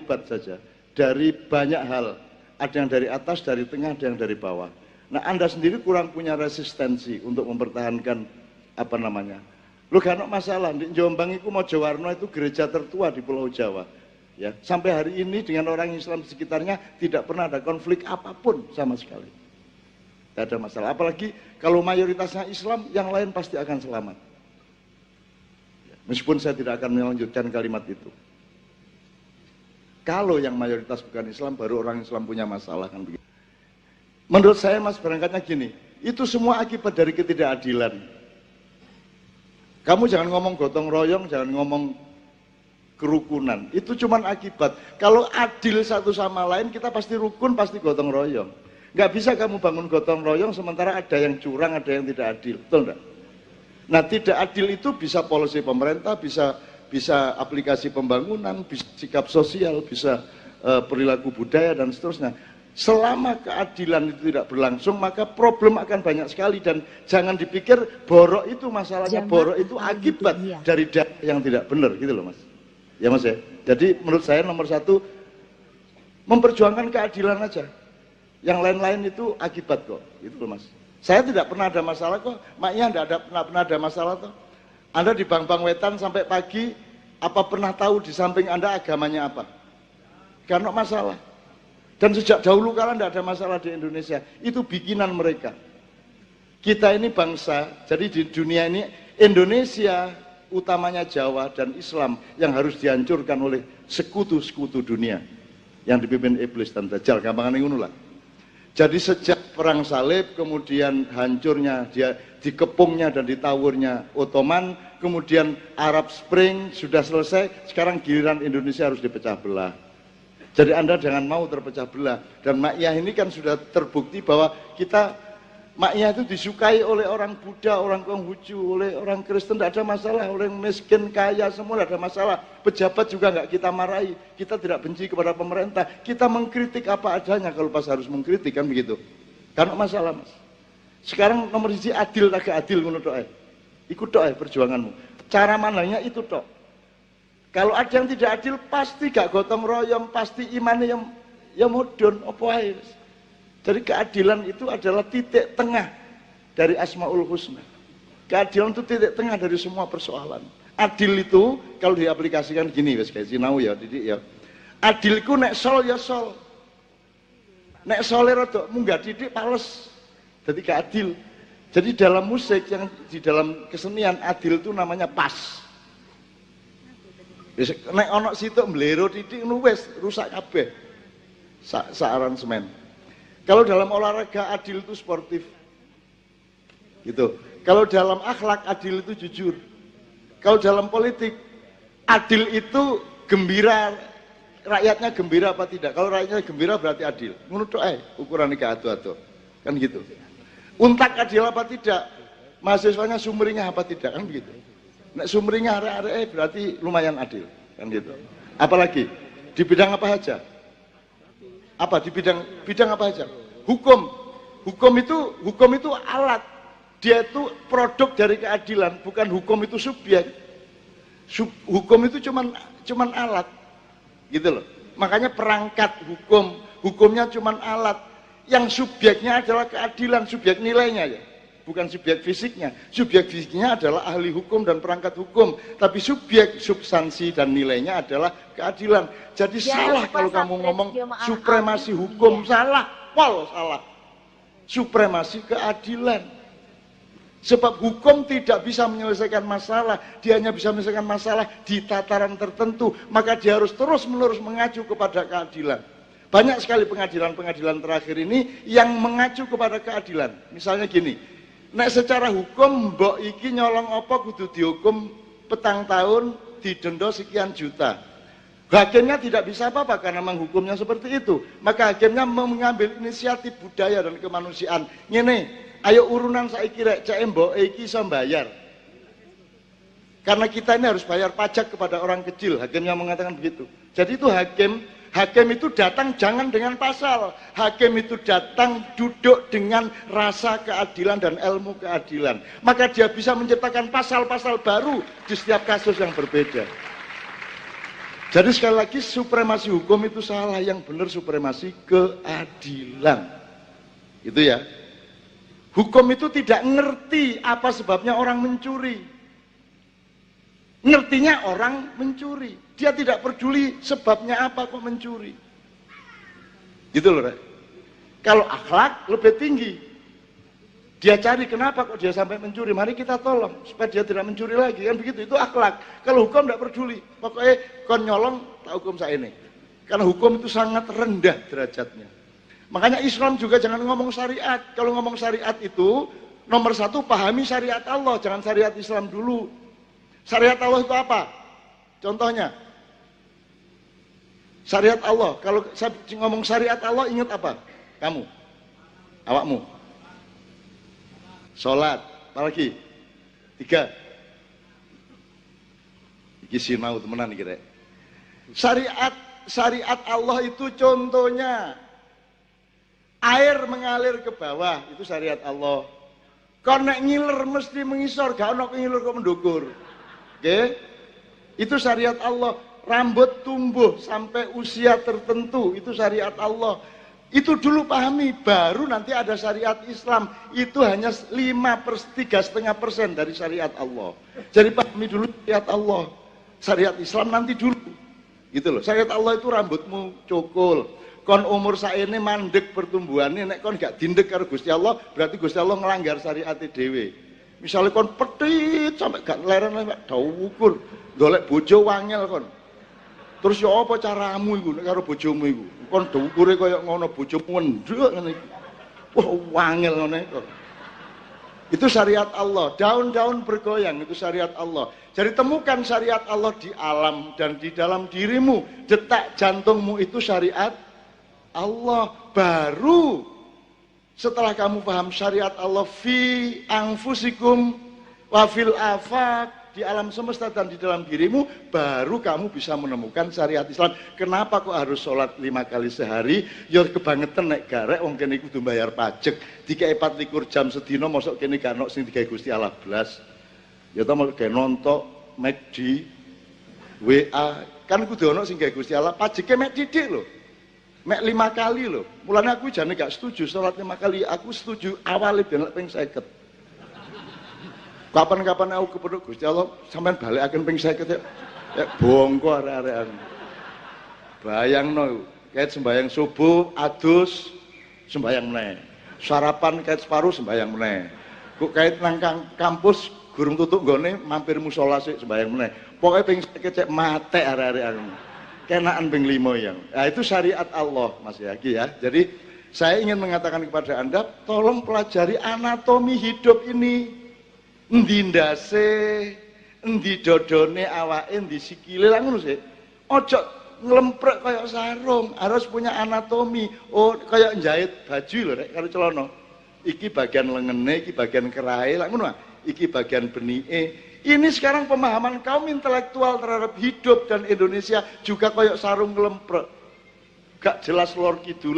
akibat saja dari banyak hal. Ada yang dari atas, dari tengah, ada yang dari bawah. Nah, Anda sendiri kurang punya resistensi untuk mempertahankan apa namanya. Lu gak ada masalah di Jombang itu Mojowarno itu gereja tertua di Pulau Jawa. Ya, sampai hari ini dengan orang Islam di sekitarnya tidak pernah ada konflik apapun sama sekali. Tidak ada masalah. Apalagi kalau mayoritasnya Islam, yang lain pasti akan selamat. Meskipun saya tidak akan melanjutkan kalimat itu. Kalau yang mayoritas bukan Islam, baru orang Islam punya masalah kan begitu. Menurut saya Mas berangkatnya gini, itu semua akibat dari ketidakadilan. Kamu jangan ngomong gotong royong, jangan ngomong kerukunan. Itu cuma akibat. Kalau adil satu sama lain, kita pasti rukun, pasti gotong royong. Nggak bisa kamu bangun gotong royong sementara ada yang curang, ada yang tidak adil. Betul nggak? Nah, tidak adil itu bisa polisi pemerintah, bisa aplikasi pembangunan, bisa sikap sosial, bisa perilaku budaya dan seterusnya. Selama keadilan itu tidak berlangsung, maka problem akan banyak sekali dan jangan dipikir borok itu masalahnya, borok itu akibat dari data yang tidak benar, gitu loh Mas. Ya Mas ya. Jadi menurut saya nomor satu memperjuangkan keadilan aja. Yang lain-lain itu akibat kok, gitu loh Mas. Saya tidak pernah ada masalah kok, maknya tidak pernah ada masalah toh. Anda di Bang-Bang Wetan sampai pagi, apa pernah tahu di samping Anda agamanya apa? Karena masalah. Dan sejak dahulu kala tidak ada masalah di Indonesia. Itu bikinan mereka. Kita ini bangsa, jadi di dunia ini Indonesia, utamanya Jawa dan Islam yang harus dihancurkan oleh sekutu-sekutu dunia yang dipimpin iblis dan dajjal, gampangan ngono lah. Jadi sejak perang salib, kemudian hancurnya, dia dikepungnya dan ditawurnya Ottoman, kemudian Arab Spring sudah selesai, sekarang giliran Indonesia harus dipecah belah. Jadi Anda jangan mau terpecah belah. Dan Makkiyah ini kan sudah terbukti bahwa kita, Makkiyah itu disukai oleh orang Buddha, orang Konghucu, oleh orang Kristen, tidak ada masalah. Orang miskin, kaya, semua tidak ada masalah. Pejabat juga nggak kita marahi. Kita tidak benci kepada pemerintah. Kita mengkritik apa adanya kalau pas harus mengkritik, kan begitu. Karena masalah Mas. Sekarang nomor siji adil tak adil menurut doa. Ikut doa perjuanganmu. Cara mananya itu tok. Kalau ada yang tidak adil pasti gak gotong royong, pasti imannya yang modern, apa ae. Jadi keadilan itu adalah titik tengah dari Asmaul Husna. Keadilan itu titik tengah dari semua persoalan. Adil itu kalau diaplikasikan gini wes kayak sinau ya, Didik ya. Adilku nek sol ya sol. Nek sole rodok munggah didik pales. Jadi keadil. Jadi dalam musik yang di dalam kesenian adil itu namanya pas. Nek ono sitok mlero titik nu wis rusak kabeh. Aransemen. Kalau dalam olahraga adil itu sportif. Gitu. Kalau dalam akhlak adil itu jujur. Kalau dalam politik adil itu gembira, rakyatnya gembira apa tidak? Kalau rakyatnya gembira berarti adil. Menurut ukuran iki atu-atu. Kan gitu. Untak adil apa tidak? Mahasiswanya sumringah apa tidak? Kan begitu. Nek sumringah arek-arek berarti lumayan adil, kan gitu. Apalagi di bidang apa saja? Apa di bidang apa saja? Hukum itu alat. Dia itu produk dari keadilan, bukan hukum itu subjek. Hukum itu cuman alat. Gitu loh. Makanya perangkat hukumnya cuman alat. Yang subjeknya adalah keadilan, subjek nilainya ya. Bukan subjek fisiknya. Subjek fisiknya adalah ahli hukum dan perangkat hukum. Tapi subjek, substansi dan nilainya adalah keadilan. Jadi ya, salah kalau kamu ngomong supremasi hukum. Salah. Salah. Supremasi keadilan. Sebab hukum tidak bisa menyelesaikan masalah. Dia hanya bisa menyelesaikan masalah di tataran tertentu. Maka dia harus terus-menerus mengacu kepada keadilan. Banyak sekali pengadilan-pengadilan terakhir ini yang mengacu kepada keadilan. Misalnya gini. Nek secara hukum mbok iki nyolong apa kudu dihukum petang tahun didenda sekian juta. Hakimnya tidak bisa apa-apa karena memang hukumnya seperti itu. Maka hakimnya mengambil inisiatif budaya dan kemanusiaan. Ngene, ayo urunan saiki rek cek mbok iki iso bayar. Karena kita ini harus bayar pajak kepada orang kecil. Hakimnya mengatakan begitu. Jadi itu Hakim itu datang jangan dengan pasal. Hakim itu datang duduk dengan rasa keadilan dan ilmu keadilan. Maka dia bisa menciptakan pasal-pasal baru di setiap kasus yang berbeda. Jadi sekali lagi supremasi hukum itu salah, yang benar supremasi keadilan. Itu ya. Hukum itu tidak ngerti apa sebabnya orang mencuri. Ngertinya orang mencuri. Dia tidak peduli sebabnya apa kok mencuri. Gitu loh, Rek. Kalau akhlak lebih tinggi. Dia cari kenapa kok dia sampai mencuri. Mari kita tolong supaya dia tidak mencuri lagi. Kan begitu, itu akhlak. Kalau hukum tidak peduli. Pokoknya kon nyolong tak hukum saya ini. Karena hukum itu sangat rendah derajatnya. Makanya Islam juga jangan ngomong syariat. Kalau ngomong syariat itu nomor satu pahami syariat Allah. Jangan syariat Islam dulu. Syariat Allah itu apa? Contohnya syariat Allah. Kalau saya ngomong syariat Allah ingat apa? Kamu, awakmu. Sholat, apalagi? 3. Iki sinau temenan kira. Syariat Allah itu contohnya air mengalir ke bawah, itu syariat Allah. Kon nek ngiler mesti mengisor, gak ono ngiler kok mendukur. Oke? Itu syariat Allah. Rambut tumbuh sampai usia tertentu, itu syariat Allah. Itu dulu pahami, baru nanti ada syariat Islam. Itu hanya 3,5% dari syariat Allah. Jadi pahami dulu syariat Allah. Syariat Islam nanti dulu. Gitu loh. Syariat Allah itu rambutmu cukul. Kon umur saene mandek pertumbuhannya, nek kon gak dindek karo Gusti Allah, berarti Gusti Allah ngelanggar syariat dhewe. Misalnya kon petit sampai gak leren-leren, dawu ukur, golek bojo wangel kon. Terus ya apa caramu iku nek karo bojomu iku? Kon ukure kaya ngono bojomu nduk ngene iki. Wah, wangel ngono iku. Itu syariat Allah. Daun-daun bergoyang itu syariat Allah. Jadi temukan syariat Allah di alam dan di dalam dirimu. Detak jantungmu itu syariat Allah. Baru setelah kamu paham syariat Allah fi anfusikum wa fil afaq, di alam semesta dan di dalam dirimu, baru kamu bisa menemukan syariat Islam. Kenapa kok harus sholat 5 kali sehari? Ya kebangetan nek garek wong kene kudu bayar pajak. Dikai 24 jam sedina mosok kene gak ono sing digawe Gusti Allah blas. Ya ta mosok gawe nontok McD WA kan kudu ono sing gawe Gusti Allah, pajake mek didik lho. Mek 5 kali lho. Mulane aku jane gak setuju sholat 5 kali, aku setuju awale ben ping 50. Kapan-kapan aku kepedhuk Gusti Allah sampean balekaken ping 50 ya bongko arek-arekan. Bayangno kait sembayang subuh adus sembayang meneh. Sarapan kait separuh sembayang meneh. Kok kait nang kampus gurung tutuk nggone mampir musala sik sembayang meneh. Pokoke ping 50 cek mate arek-arekan. Kenaan ping 5 ya. Nah, itu syariat Allah Mas Yaki ya. Jadi saya ingin mengatakan kepada Anda, tolong pelajari anatomi hidup ini. Endi ndase, endi dodone awake, endi sikile lah ngono sih. Ojo nglemprek kayak sarung, harus punya anatomi. Oh, kayak njahit baju lho nek karo celana. Iki bagian lengene, iki bagian kerahe, lah ngono. Iki bagian benike. Ini sekarang pemahaman kaum intelektual terhadap hidup dan Indonesia juga kayak sarung ngelemprek. Gak jelas lor kidule.